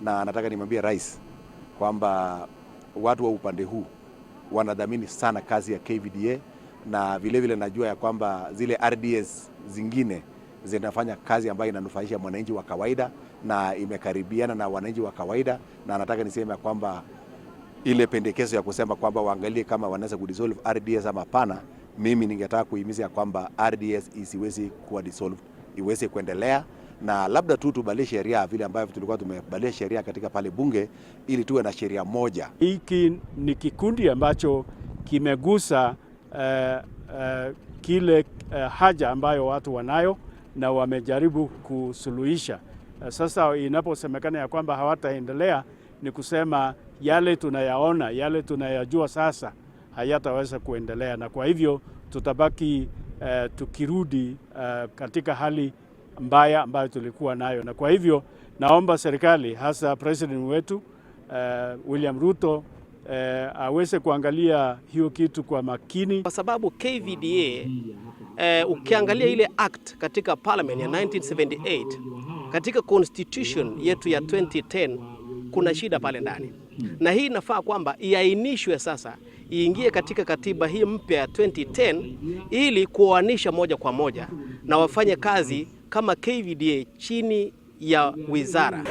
na nataka nimwambie rais kwamba watu wa upande huu wanadhamini sana kazi ya KVDA, na vile najua ya kwamba zile RDS zingine zinafanya kazi ambayo inanufaisha mwananchi wa kawaida na imekaribiana na wananchi wa kawaida, na nataka niseme ya kwamba ile pendekezo ya kusema kwamba waangalie kama wanaweza kudissolve RDS ama hapana, mimi ningetaka kuhimiza ya kwamba RDS isiwezi kuwa dissolved, iweze kuendelea, na labda tu tubadilishe sheria vile ambavyo tulikuwa tumebadilisha sheria katika pale bunge ili tuwe na sheria moja. Hiki ni kikundi ambacho kimegusa kile haja ambayo watu wanayo na wamejaribu kusuluhisha. Sasa inaposemekana ya kwamba hawataendelea, ni kusema yale tunayaona, yale tunayajua sasa hayataweza kuendelea, na kwa hivyo tutabaki tukirudi katika hali mbaya ambayo tulikuwa nayo. Na kwa hivyo naomba serikali, hasa president wetu William Ruto aweze kuangalia hiyo kitu kwa makini, kwa sababu KVDA ukiangalia ile act katika parliament ya 1978 katika constitution yetu ya 2010 kuna shida pale ndani, na hii inafaa kwamba iainishwe sasa, iingie katika katiba hii mpya ya 2010 ili kuoanisha moja kwa moja na wafanye kazi kama KVDA chini ya wizara.